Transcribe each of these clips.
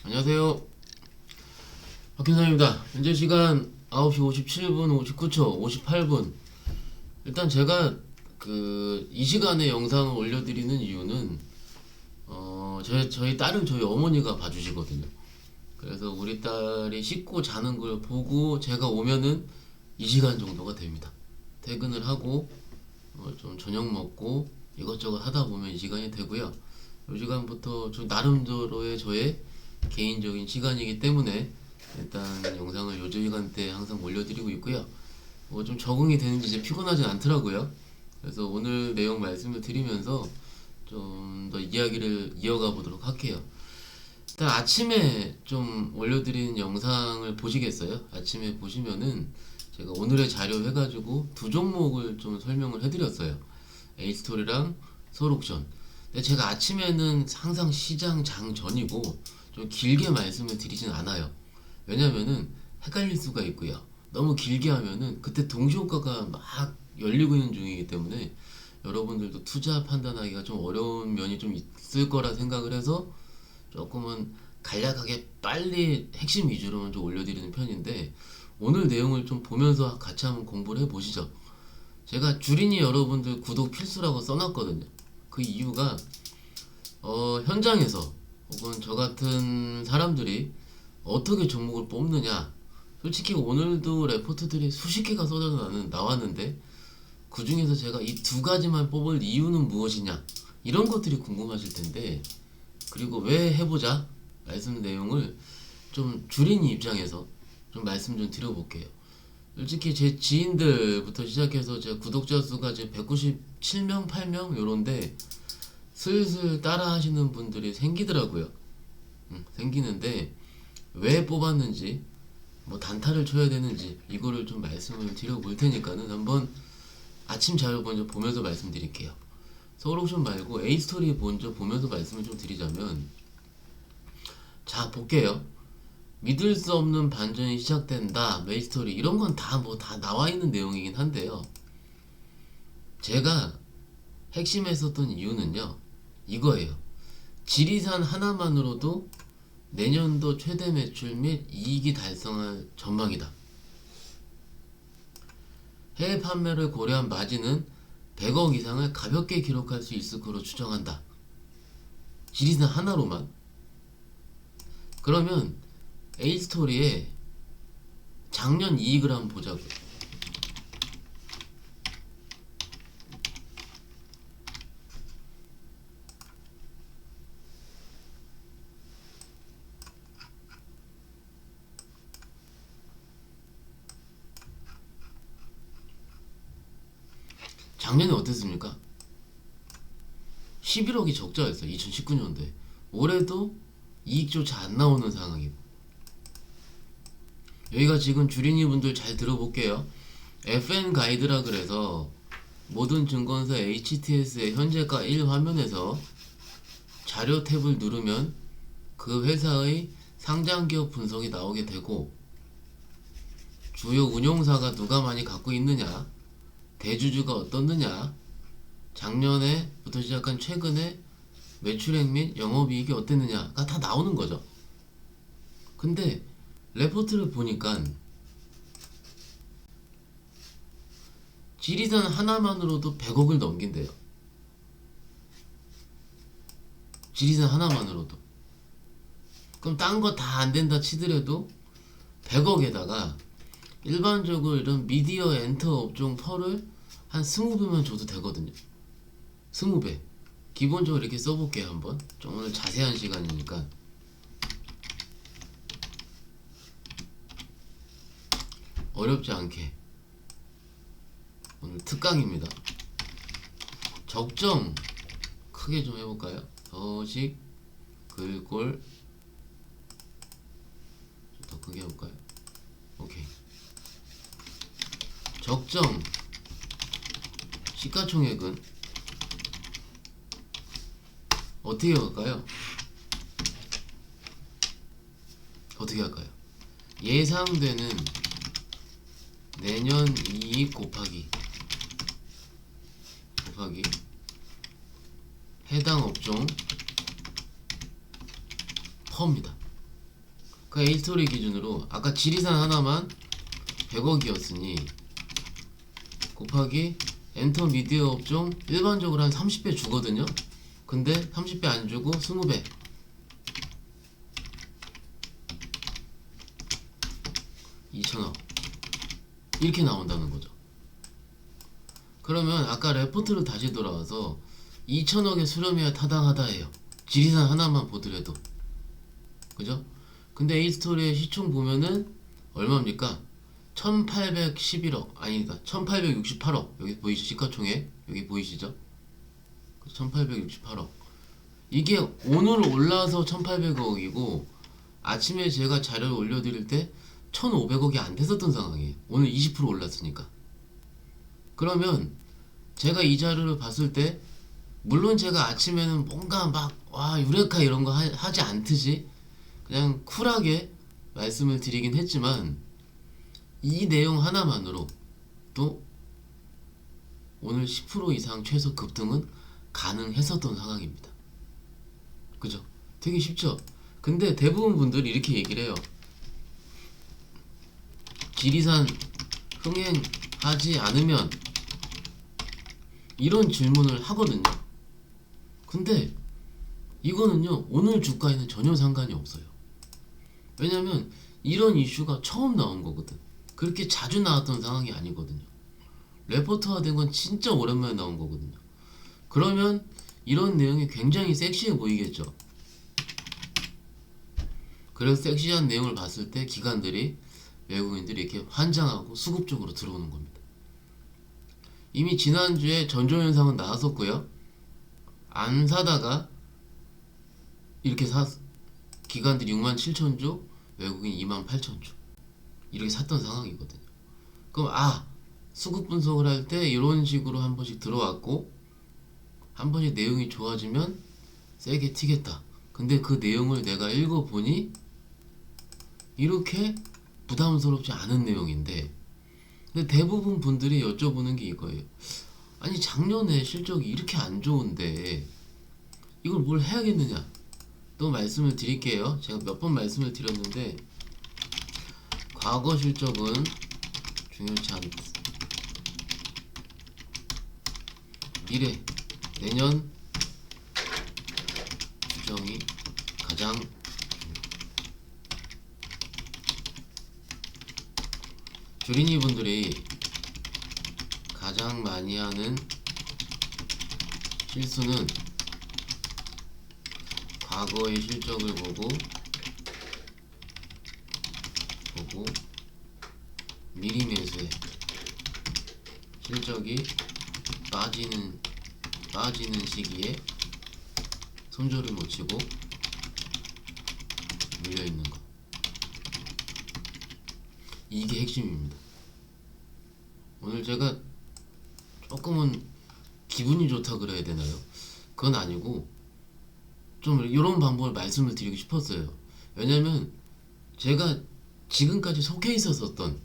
안녕하세요. 박현상입니다. 현재 시간 9시 57분, 59초, 58분. 일단 제가 이 시간에 영상을 올려드리는 이유는 저희 딸은 저희 어머니가 봐주시거든요. 그래서 우리 딸이 씻고 자는 걸 보고 제가 오면은 이 시간 정도가 됩니다. 퇴근을 하고 좀 저녁 먹고 이것저것 하다 보면 이 시간이 되고요. 이 시간부터 좀 나름대로의 저의 개인적인 시간이기 때문에 일단 영상을 요 시간대에 항상 올려드리고 있고요. 좀 적응이 되는지 이제 피곤하진 않더라고요. 그래서 오늘 내용 말씀을 드리면서 좀 더 이야기를 이어가 보도록 할게요. 일단 아침에 좀 올려드린 영상을 보시겠어요? 아침에 보시면은 제가 오늘의 자료 해가지고 두 종목을 좀 설명을 해드렸어요. A스토리랑 서울옥션. 근데 제가 아침에는 항상 시장 장 전이고 좀 길게 말씀을 드리진 않아요. 왜냐면은 헷갈릴 수가 있고요. 너무 길게 하면은 그때 동시효과가 막 열리고 있는 중이기 때문에 여러분들도 투자 판단하기가 좀 어려운 면이 좀 있을 거라 생각을 해서 조금은 간략하게 빨리 핵심 위주로만 좀 올려드리는 편인데, 오늘 내용을 좀 보면서 같이 한번 공부를 해보시죠. 제가 주린이 여러분들 구독 필수라고 써놨거든요. 그 이유가 현장에서 혹은 저 같은 사람들이 어떻게 종목을 뽑느냐. 솔직히 오늘도 레포트들이 수십 개가 나왔는데 그 중에서 제가 이 두 가지만 뽑을 이유는 무엇이냐, 이런 것들이 궁금하실 텐데, 그리고 왜 해보자 말씀 내용을 좀 주린이 입장에서 좀 말씀 좀 드려볼게요. 솔직히 제 지인들부터 시작해서 제 구독자 수가 이제 197명, 8명 요런데 슬슬 따라 하시는 분들이 생기더라고요. 생기는데 왜 뽑았는지, 뭐 단타를 쳐야 되는지, 이거를 좀 말씀을 드려볼 테니까는 한번 아침 자료 먼저 보면서 말씀드릴게요. 서울옥션 말고 A스토리 먼저 보면서 말씀을 좀 드리자면, 자 볼게요. 믿을 수 없는 반전이 시작된다, 메이스토리, 이런 건 다 나와 있는 내용이긴 한데요. 제가 핵심했었던 이유는요, 이거예요. 지리산 하나만으로도 내년도 최대 매출 및 이익이 달성할 전망이다. 해외 판매를 고려한 마진은 100억 이상을 가볍게 기록할 수 있을 거로 추정한다. 지리산 하나로만. 그러면 A스토리의 작년 이익을 한번 보자고요. 작년에 어땠습니까? 11억이 적자였어요. 2019년도에. 올해도 이익조차 안 나오는 상황이고. 여기가 지금 주린이 분들 잘 들어볼게요. FN 가이드라 그래서 모든 증권사 HTS의 현재가 1화면에서 자료 탭을 누르면 그 회사의 상장기업 분석이 나오게 되고, 주요 운용사가 누가 많이 갖고 있느냐, 대주주가 어떻느냐, 작년에부터 시작한 최근에 매출액 및 영업이익이 어땠느냐가 다 나오는 거죠. 근데 레포트를 보니까 지리산 하나만으로도 100억을 넘긴대요. 지리산 하나만으로도. 그럼 딴 거 다 안 된다 치더라도 100억에다가 일반적으로 이런 미디어 엔터 업종 펄을 한 20배만 줘도 되거든요. 20배. 기본적으로 이렇게 써볼게요. 한번 좀 오늘 자세한 시간이니까. 어렵지 않게 오늘 특강입니다. 적정 크게 좀 해볼까요? 서식 글꼴 더 크게 해볼까요? 오케이. 적정 시가총액은 어떻게 할까요? 어떻게 할까요? 예상되는 내년 이익 곱하기 해당 업종 퍼입니다. 그 A스토리 기준으로 아까 지리산 하나만 100억이었으니 곱하기 엔터 미디어 업종 일반적으로 한 30배 주거든요. 근데 30배 안 주고 20배 2천억 이렇게 나온다는 거죠. 그러면 아까 레포트로 다시 돌아와서 2천억의 수렴이야 타당하다 해요. 지리산 하나만 보더라도. 그죠? 근데 A스토리의 시총 보면은 얼마입니까? 1811억 아니다 1868억 여기 보이시죠? 시가총액 여기 보이시죠? 1868억 이게 오늘 올라서 1800억이고 아침에 제가 자료를 올려드릴 때 1500억이 안 됐었던 상황이에요. 오늘 20% 올랐으니까. 그러면 제가 이 자료를 봤을 때 물론 제가 아침에는 뭔가 막 와 유레카 이런 거 하지 않듯이 그냥 쿨하게 말씀을 드리긴 했지만 이 내용 하나만으로 또 오늘 10% 이상 최소 급등은 가능했었던 상황입니다. 그죠? 되게 쉽죠? 근데 대부분 분들이 이렇게 얘기를 해요. 지리산 흥행하지 않으면 이런 질문을 하거든요. 근데 이거는요 오늘 주가에는 전혀 상관이 없어요. 왜냐면 이런 이슈가 처음 나온 거거든. 그렇게 자주 나왔던 상황이 아니거든요. 레포트화된 건 진짜 오랜만에 나온 거거든요. 그러면 이런 내용이 굉장히 섹시해 보이겠죠. 그래서 섹시한 내용을 봤을 때 기관들이 외국인들이 이렇게 환장하고 수급적으로 들어오는 겁니다. 이미 지난주에 전조현상은 나왔었고요. 안 사다가 이렇게 기관들이 67,000주, 외국인 28,000주 이렇게 샀던 상황이거든요. 그럼 수급 분석을 할 때 이런 식으로 한 번씩 들어왔고 한 번씩 내용이 좋아지면 세게 튀겠다. 근데 그 내용을 내가 읽어보니 이렇게 부담스럽지 않은 내용인데 근데 대부분 분들이 여쭤보는 게 이거예요. 아니 작년에 실적이 이렇게 안 좋은데 이걸 뭘 해야겠느냐. 또 말씀을 드릴게요. 제가 몇 번 말씀을 드렸는데 과거 실적은 중요치 않다. 미래, 내년 추정이 가장 주린이 분들이 가장 많이 하는 실수는 과거의 실적을 보고 미리 매수해 실적이 빠지는 시기에 손절을 못 치고 물려있는 것. 이게 핵심입니다. 오늘 제가 조금은 기분이 좋다 그래야 되나요? 그건 아니고 좀 이런 방법을 말씀을 드리고 싶었어요. 왜냐면 제가 지금까지 속해 있었던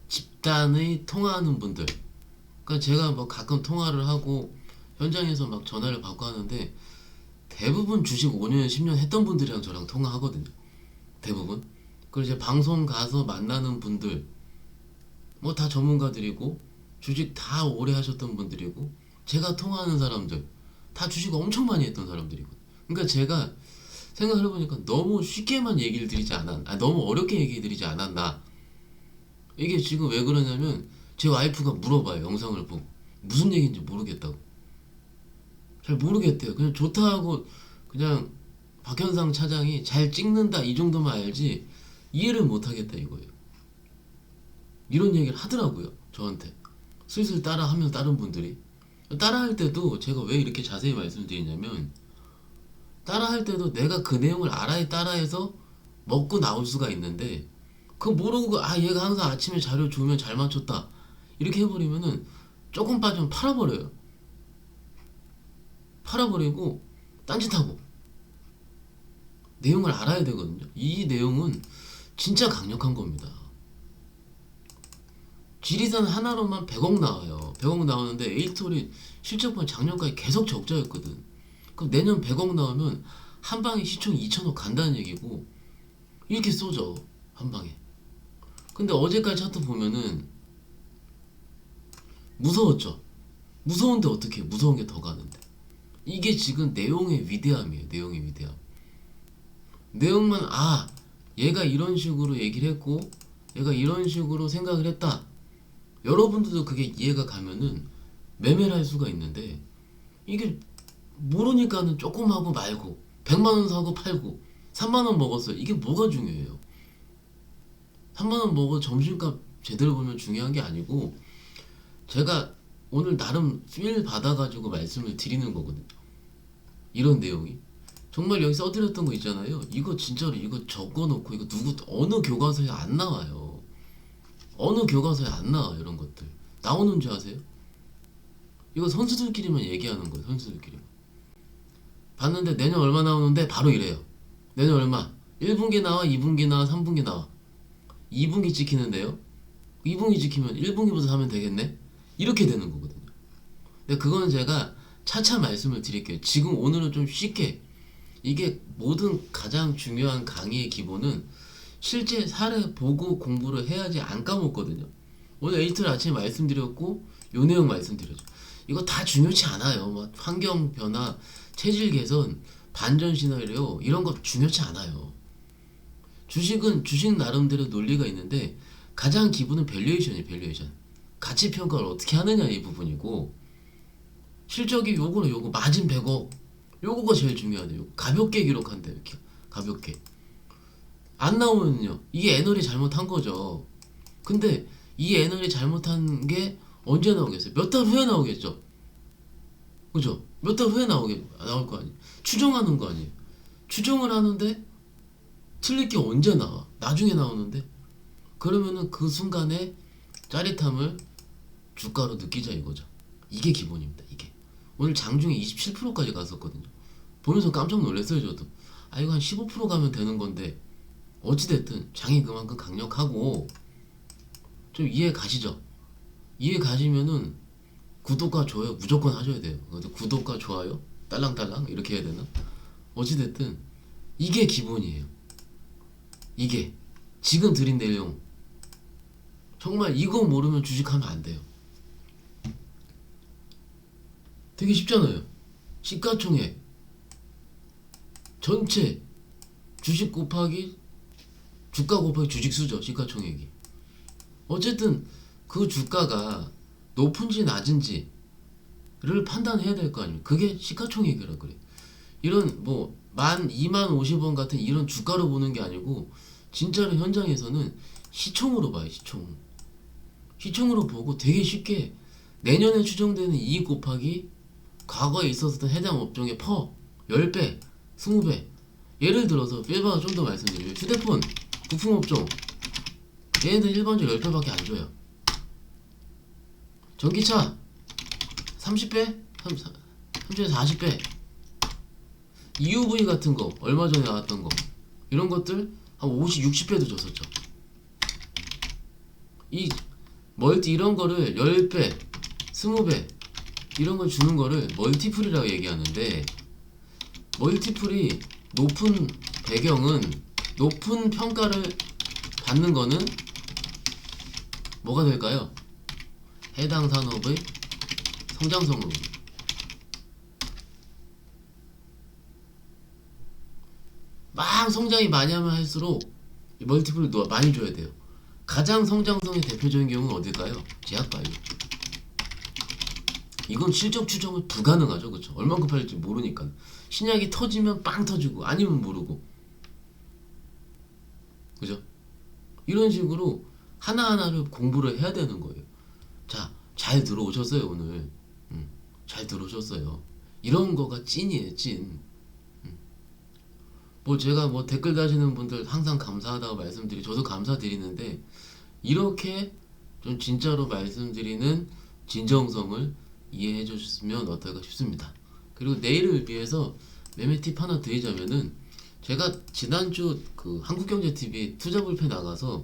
집단의 통화하는 분들, 그러니까 제가 뭐 가끔 통화를 하고 현장에서 막 전화를 받고 하는데 대부분 주식 5년, 10년 했던 분들이랑 저랑 통화하거든요. 대부분. 그리고 이제 방송 가서 만나는 분들 뭐 다 전문가들이고 주식 다 오래 하셨던 분들이고 제가 통화하는 사람들 다 주식 엄청 많이 했던 사람들이거든요. 그러니까 제가 생각을 해보니까 너무 쉽게만 얘기를 드리지 않았나, 너무 어렵게 얘기 드리지 않았나. 이게 지금 왜 그러냐면 제 와이프가 물어봐요. 영상을 보고 무슨 얘기인지 모르겠다고. 잘 모르겠대요. 그냥 좋다 하고 그냥 박현상 차장이 잘 찍는다 이 정도만 알지 이해를 못하겠다 이거예요. 이런 얘기를 하더라고요. 저한테 슬슬 따라하면 다른 분들이 따라할 때도 제가 왜 이렇게 자세히 말씀드리냐면 따라할 때도 내가 그 내용을 알아야 따라해서 먹고 나올 수가 있는데 그거 모르고 얘가 항상 아침에 자료 주면 잘 맞췄다 이렇게 해버리면은 조금 빠지면 팔아버리고 딴짓하고. 내용을 알아야 되거든요. 이 내용은 진짜 강력한 겁니다. 지리산 하나로만 100억 나와요. 100억 나오는데 A스토리 실적 보면 작년까지 계속 적자였거든. 그럼 내년 100억 나오면 한 방에 시총 2천억 간다는 얘기고 이렇게 쏘죠 한 방에. 근데 어제까지 차트 보면은 무서웠죠. 무서운데 어떻게 무서운 게 더 가는데. 이게 지금 내용의 위대함이에요. 내용의 위대함. 내용만 얘가 이런 식으로 얘기를 했고 얘가 이런 식으로 생각을 했다. 여러분들도 그게 이해가 가면은 매매를 할 수가 있는데 이게 모르니까는 조금 하고 말고 100만원 사고 팔고 3만원 먹었어요. 이게 뭐가 중요해요? 3만원 먹어 점심값 제대로 보면 중요한 게 아니고 제가 오늘 나름 필 받아가지고 말씀을 드리는 거거든요. 이런 내용이 정말 여기 써드렸던 거 있잖아요. 이거 진짜로 이거 적어놓고 이거 어느 교과서에 안 나와요. 어느 교과서에 안 나와 이런 것들. 나오는 줄 아세요? 이거 선수들끼리만 얘기하는 거예요. 선수들끼리만. 봤는데 내년 얼마 나오는데 바로 이래요. 내년 얼마? 1분기 나와, 2분기 나와, 3분기 나와. 2분기 찍히는데요. 2분기 찍히면 1분기부터 사면 되겠네? 이렇게 되는 거거든요. 근데 그거는 제가 차차 말씀을 드릴게요. 지금 오늘은 좀 쉽게 이게 모든 가장 중요한 강의의 기본은 실제 사례 보고 공부를 해야지 안 까먹거든요. 오늘 에이트를 아침에 말씀드렸고 요 내용 말씀드렸죠. 이거 다 중요치 않아요. 막 환경 변화, 체질 개선, 반전 시나리오 이런 거 중요치 않아요. 주식은 주식 나름대로 논리가 있는데 가장 기본은 밸류에이션이에요. 밸류에이션. 가치 평가를 어떻게 하느냐 이 부분이고 실적이 요거는 요거 마진 100억 요거가 제일 중요하대요. 가볍게 기록한대요. 이렇게 가볍게. 안 나오면요. 이게 애널이 잘못한 거죠. 근데 이 애널이 잘못한 게 언제 나오겠어요? 몇 달 후에 나오겠죠. 그죠? 몇 달 후에 나올 거 아니에요. 추정하는 거 아니에요. 추정을 하는데 틀릴 게 언제 나와? 나중에 나오는데 그러면은 그 순간에 짜릿함을 주가로 느끼자 이거죠. 이게 기본입니다. 이게 오늘 장중에 27%까지 갔었거든요. 보면서 깜짝 놀랐어요. 저도 이거 한 15% 가면 되는 건데 어찌됐든 장이 그만큼 강력하고 좀 이해 가시죠? 이해 가시면은 구독과 좋아요 무조건 하셔야 돼요. 구독과 좋아요 딸랑딸랑 이렇게 해야 되나? 어찌됐든 이게 기본이에요. 이게 지금 드린 내용 정말 이거 모르면 주식하면 안 돼요. 되게 쉽잖아요. 시가총액 전체 주식 곱하기 주가 곱하기 주식수죠. 시가총액이. 어쨌든 그 주가가 높은지 낮은지를 판단해야 될 거 아닙니까? 그게 시가총액이라 그래. 이런 뭐 12,050원 같은 이런 주가로 보는 게 아니고 진짜로 현장에서는 시총으로 봐요. 시총으로 보고 되게 쉽게 내년에 추정되는 이익 곱하기 과거에 있었던 해당 업종의 퍼 10배, 20배. 예를 들어서 필바가 좀 더 말씀드리면 휴대폰, 부품업종 얘네들 일반적으로 10배밖에 안 줘요. 전기차 30배? 30에서 40배. EUV 같은 거 얼마 전에 나왔던 거 이런 것들 한 50, 60배도 줬었죠. 이 멀티 이런 거를 10배, 20배 이런 걸 주는 거를 멀티플이라고 얘기하는데 멀티플이 높은 배경은 높은 평가를 받는 거는 뭐가 될까요? 해당 산업의 성장성으로 막 성장이 많이 하면 할수록 멀티플을 많이 줘야 돼요. 가장 성장성의 대표적인 경우는 어딜까요? 제약바이오. 이건 실적 추정은 불가능하죠. 그쵸? 얼만큼 팔릴지 모르니까. 신약이 터지면 빵 터지고 아니면 모르고. 그죠? 이런 식으로 하나하나를 공부를 해야 되는 거예요. 자, 잘 들어오셨어요 오늘. 잘 들어오셨어요. 이런 거가 찐이에요. 찐. 뭐 제가 뭐 댓글 다시는 분들 항상 감사하다고 저도 감사드리는데 이렇게 좀 진짜로 말씀드리는 진정성을 이해해 주셨으면 어떨까 싶습니다. 그리고 내일을 위해서 매매 팁 하나 드리자면은 제가 지난주 그 한국경제TV 투자불패 나가서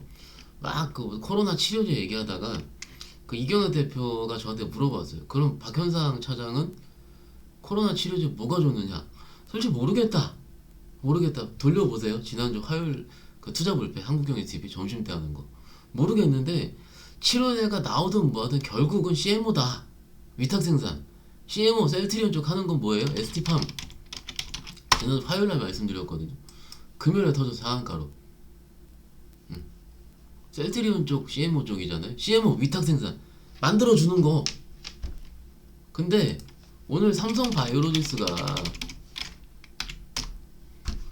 막 그 코로나 치료제 얘기하다가 그 이경호 대표가 저한테 물어봤어요. 그럼 박현상 차장은 코로나 치료제 뭐가 좋느냐? 솔직히 모르겠다. 모르겠다. 돌려보세요. 지난주 화요일 그 투자 불패 한국경제 TV 점심 때 하는 거 모르겠는데 7월에가 나오든 뭐하든 결국은 CMO다. 위탁 생산. CMO 셀트리온 쪽 하는 건 뭐예요? ST팜. 지난 화요일날 말씀드렸거든요. 금요일에 터져서 상한가로. 셀트리온 쪽 CMO 쪽이잖아요. CMO 위탁 생산 만들어주는 거. 근데 오늘 삼성 바이오로직스가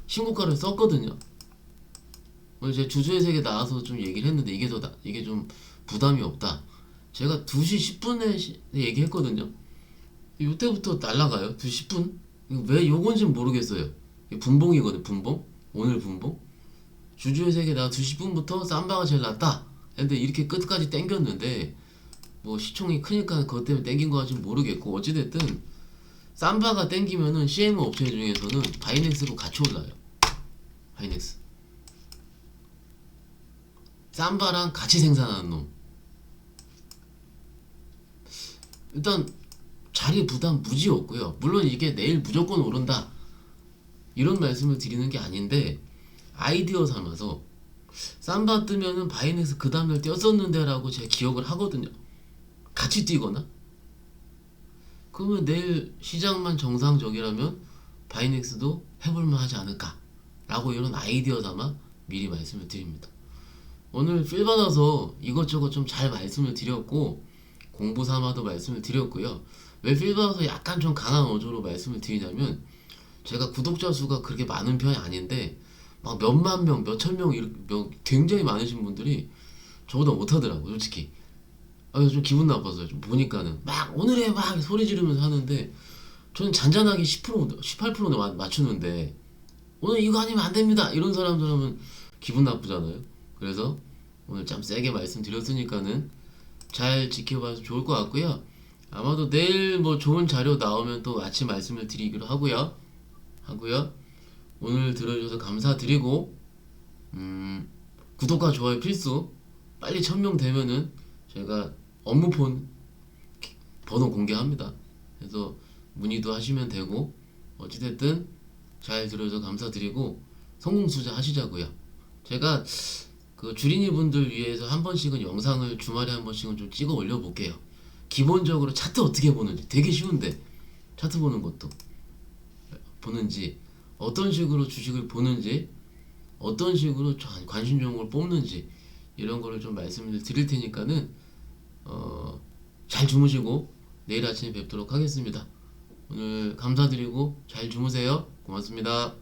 신고가를 썼거든요. 오늘 제 주주의 세계 나와서 좀 얘기를 했는데 이게 좀 부담이 없다. 제가 2시 10분에 얘기했거든요. 이때부터 날라가요. 2시 10분? 왜 요건진 모르겠어요. 이게 분봉이거든. 분봉. 오늘 분봉. 주주의 세계 나와 2시 10분부터 삼바가 제일 낫다. 근데 이렇게 끝까지 땡겼는데 뭐 시총이 크니까 그것 때문에 땡긴 거 같지 모르겠고 어찌됐든 삼바가 땡기면은 CMO 업체 중에서는 바이넥스로 같이 올라요. 바이넥스. 삼바랑 같이 생산하는 놈. 일단 자리 부담 무지 없고요. 물론 이게 내일 무조건 오른다 이런 말씀을 드리는 게 아닌데 아이디어 삼아서 삼바 뜨면은 바이넥스 그 다음날 뛰었었는데 라고 제가 기억을 하거든요. 같이 뛰거나 그러면 내일 시장만 정상적이라면 바이넥스도 해볼만 하지 않을까 라고 이런 아이디어 삼아 미리 말씀을 드립니다. 오늘 필 받아서 이것저것 좀 잘 말씀을 드렸고 공부 삼아도 말씀을 드렸고요. 왜 필 받아서 약간 좀 강한 어조로 말씀을 드리냐면 제가 구독자 수가 그렇게 많은 편이 아닌데 막 몇만 명, 몇천 명 굉장히 많으신 분들이 저보다 못하더라고요. 솔직히 좀 기분 나빠서요. 좀 보니까는 막 오늘에 막 소리 지르면서 하는데 저는 잔잔하게 10% 18% 맞추는데 오늘 이거 아니면 안 됩니다 이런 사람들 하면 기분 나쁘잖아요. 그래서 오늘 좀 세게 말씀드렸으니까는 잘 지켜봐서 좋을 것 같고요. 아마도 내일 뭐 좋은 자료 나오면 또 아침 말씀을 드리기로 하고요. 오늘 들어주셔서 감사드리고 구독과 좋아요 필수. 빨리 1000명 되면은 제가 업무폰 번호 공개합니다. 그래서 문의도 하시면 되고 어찌됐든 잘 들어줘서 감사드리고 성공투자 하시자고요. 제가 그 주린이 분들 위해서 한 번씩은 영상을 주말에 한 번씩은 좀 찍어 올려볼게요. 기본적으로 차트 어떻게 보는지 되게 쉬운데 차트 보는 것도 보는지 어떤 식으로 주식을 보는지 어떤 식으로 관심 종목을 뽑는지 이런 거를 좀 말씀을 드릴 테니까는 잘 주무시고 내일 아침에 뵙도록 하겠습니다. 오늘 감사드리고 잘 주무세요. 고맙습니다.